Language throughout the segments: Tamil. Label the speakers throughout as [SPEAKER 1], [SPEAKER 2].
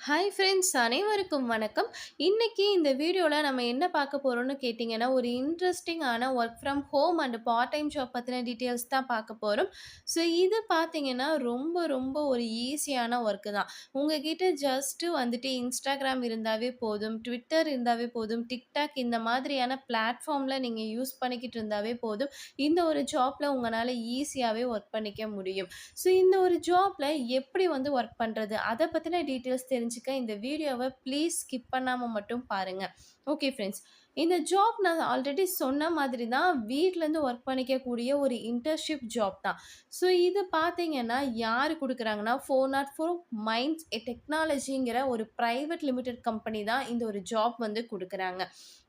[SPEAKER 1] ஹாய் ஃப்ரெண்ட்ஸ் அனைவருக்கும் வணக்கம். இன்னைக்கு இந்த வீடியோல நம்ம என்ன பார்க்க போறோம்னு கேட்டிங்கன்னா, ஒரு இன்ட்ரஸ்டிங்கான work from home and part time job பத்தின டீட்டெயில்ஸ் தான் பார்க்க போறோம். ஸோ இது பார்த்தீங்கன்னா, ரொம்ப ரொம்ப ஒரு ஈஸியான ஒர்க்கு தான். உங்ககிட்ட ஜஸ்ட்டு வந்துட்டு Instagram இருந்தாவே போதும், Twitter இருந்தாவே போதும், TikTok இந்த மாதிரியான பிளாட்ஃபார்ம்ல நீங்க யூஸ் பண்ணிக்கிட்டு இருந்தாவே போதும். இந்த ஒரு ஜாப்ல உங்கனால ஈஸியாவே ஒர்க் பண்ணிக்க முடியும். ஸோ இந்த ஒரு ஜாப்ல எப்படி வந்து ஒர்க் பண்றது? அத பத்தின டீட்டெயில்ஸ் தெரிஞ்சுக்க இந்த வீடியோவ ப்ளீஸ் ஸ்கிப் பண்ணாம மட்டும் பாருங்க. Okay friends. இந்த ஜாப் நான் ஆல்ரெடி சொன்ன மாதிரி தான் வீட்லேருந்து ஒர்க் பண்ணிக்கக்கூடிய ஒரு இன்டர்ன்ஷிப் ஜாப் தான். ஸோ இது பார்த்தீங்கன்னா யார் குடுக்குறாங்கன்னா, 404 மைண்ட்ஸ் டெக்னாலஜிங்கிற ஒரு பிரைவேட் லிமிடெட் கம்பெனி தான் இந்த ஒரு ஜாப் வந்து குடுக்குறாங்க.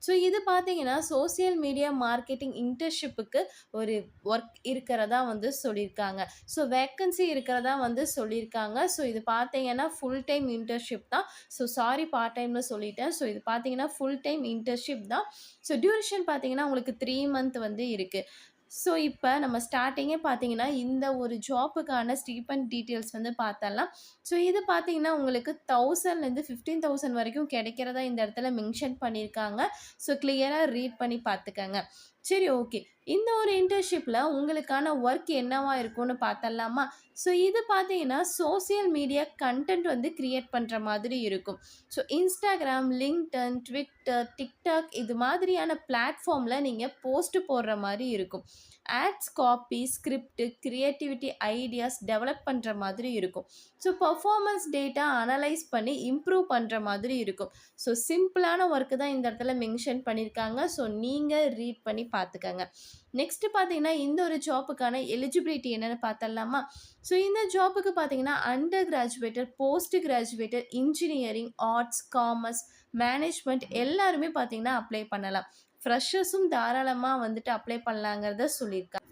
[SPEAKER 1] ஸோ இது பார்த்தீங்கன்னா, சோசியல் மீடியா மார்க்கெட்டிங் இன்டர்ன்ஷிப்புக்கு ஒரு ஒர்க் இருக்கிறதா வந்து சொல்லியிருக்காங்க. ஸோ வேக்கன்சி இருக்கிறதா வந்து சொல்லியிருக்காங்க. ஸோ இது பார்த்தீங்கன்னா, ஃபுல் டைம் இன்டர்ன்ஷிப் தான். ஸோ சாரி பார்ட் டைம்னு சொல்லிட்டேன். ஸோ இது பார்த்தீங்கன்னா, ஃபுல் டைம் இன்டர்ன்ஷிப் தான். ஸோ டியூரேஷன் பார்த்தீங்கன்னா, உங்களுக்கு 3 மந்த் வந்து இருக்கு. ஸோ இப்ப நம்ம ஸ்டார்ட்டிங்கே பார்த்தீங்கன்னா, இந்த ஒரு ஜாப்புக்கான ஸ்டீப்பண்ட் டீட்டெயில்ஸ் வந்து பார்த்தரலாம். ஸோ இது பார்த்தீங்கன்னா, உங்களுக்கு 1000லேருந்து 15,000 வரைக்கும் கிடைக்கிறதா இந்த இடத்துல மென்ஷன் பண்ணியிருக்காங்க. ஸோ கிளியரா ரீட் பண்ணி பார்த்துக்கங்க. சரி, ஓகே. இந்த ஒரு இன்டர்ன்ஷிப்ல உங்களுக்கான ஒர்க் என்னவா இருக்கும்னு பார்த்தரலாமா? ஸோ இது பார்த்தீங்கன்னா, சோசியல் மீடியா கன்டென்ட் வந்து கிரியேட் பண்ற மாதிரி இருக்கும். So Instagram, LinkedIn, Twitter, TikTok இது மாதிரியான பிளாட்ஃபார்ம்ல நீங்க போஸ்ட் போடுற மாரி இருக்கும். Ads copy, script, creativity ideas develop பண்ற மாதிரி இருக்கும். ஸோ பெர்ஃபார்மன்ஸ் டேட்டா அனலைஸ் பண்ணி இம்ப்ரூவ் பண்ற மாதிரி இருக்கும். ஸோ சிம்பிளான ஒர்க் தான் இந்த இடத்துல மென்ஷன் பண்ணியிருக்காங்க. ஸோ நீங்க ரீட் பண்ணி பார்த்துக்கங்க. நெக்ஸ்ட் பார்த்தீங்கன்னா, இந்த ஒரு ஜாப்புக்கான எலிஜிபிலிட்டி என்னன்னு பார்த்தரலாமா? ஸோ இந்த ஜாப்புக்கு பார்த்தீங்கன்னா, under graduated, post graduated, engineering, arts, commerce, management எல்லாருமே பார்த்தீங்கன்னா அப்ளை பண்ணலாம். ஃப்ரெஷர்ஸும் தாராளமா வந்துட்டு அப்ளை பண்ணலாங்கிறத சொல்லியிருக்காங்க.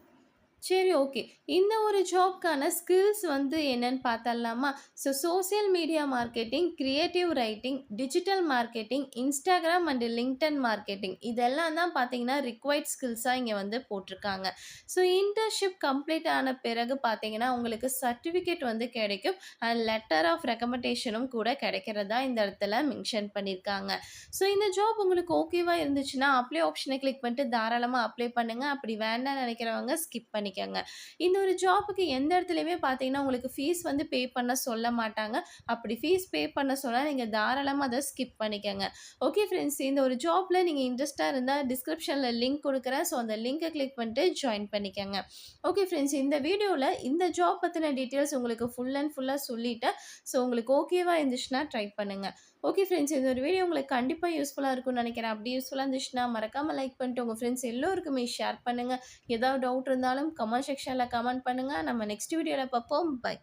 [SPEAKER 1] சரி, ஓகே. இந்த ஒரு ஜாப்க்கான ஸ்கில்ஸ் வந்து என்னன்னு பார்த்தரலாமா? So social media marketing, creative writing, digital marketing, Instagram and LinkedIn marketing இதெல்லாம் தான் பார்த்தீங்கன்னா ரிக்வயர்ட் ஸ்கில்ஸா இங்க வந்து போட்டிருக்காங்க. ஸோ இன்டர்ன்ஷிப் கம்ப்ளீட் ஆன பிறகு பார்த்தீங்கன்னா, உங்களுக்கு சர்டிஃபிகேட் வந்து கிடைக்கும். அண்ட் லெட்டர் ஆஃப் ரெக்கமெண்டேஷனும் கூட கிடைக்கிறதா இந்த இடத்துல மென்ஷன் பண்ணியிருக்காங்க. ஸோ இந்த ஜாப் உங்களுக்கு ஓகேவா இருந்துச்சுன்னா, அப்ளை ஆப்ஷனை கிளிக் பண்ணிட்டு தாராளமா அப்ளை பண்ணுங்க. அப்படி வேண்டாம்னு நினைக்கிறவங்க ஸ்கிப் பண்ணிக்கங்க. இந்த ஒரு ஜாப்புக்கு எந்த இடத்துலயுமே பார்த்தீங்கன்னா, உங்களுக்கு ஃபீஸ் வந்து பே பண்ண சொல்ல மாட்டாங்க. அப்படி ஃபீஸ் பே பண்ண சொன்னா, நீங்க தாராளமா அத ஸ்கிப் பண்ணிக்கங்க. ஓகே ஃப்ரெண்ட்ஸ், இந்த ஒரு ஜாப்ல நீங்க இன்ட்ரெஸ்ட்டா இருந்தா டிஸ்கிரிப்ஷன்ல லிங்க் குடுக்குறேன். ஸோ அந்த லிங்க கிளிக் பண்ணிட்டு ஜாயின் பண்ணிக்கங்க. ஓகே ஃப்ரெண்ட்ஸ், இந்த வீடியோல இந்த ஜாப் பத்தின டீட்டெயில்ஸ் உங்களுக்கு ஃபுல் அண்ட் ஃபுல்லா சொல்லிட்டேன். ஸோ உங்களுக்கு ஓகேவா இருந்துச்சுன்னா ட்ரை பண்ணுங்க. ஓகே ஃப்ரெண்ட்ஸ், இந்த ஒரு வீடியோ உங்களுக்கு கண்டிப்பா யூஸ்ஃபுல்லா இருக்கும்னு நினைக்கிறேன். அப்படி யூஸ்ஃபுல்லா இருந்துச்சுன்னா மறக்காம லைக் பண்ணிட்டு உங்க ஃப்ரெண்ட்ஸ் எல்லோருக்குமே ஷேர் பண்ணுங்க. ஏதாவது டவுட் இருந்தாலும் கமெண்ட் செக்ஷன்ல கமெண்ட் பண்ணுங்க. நம்ம நெக்ஸ்ட் வீடியோல பார்ப்போம். பை.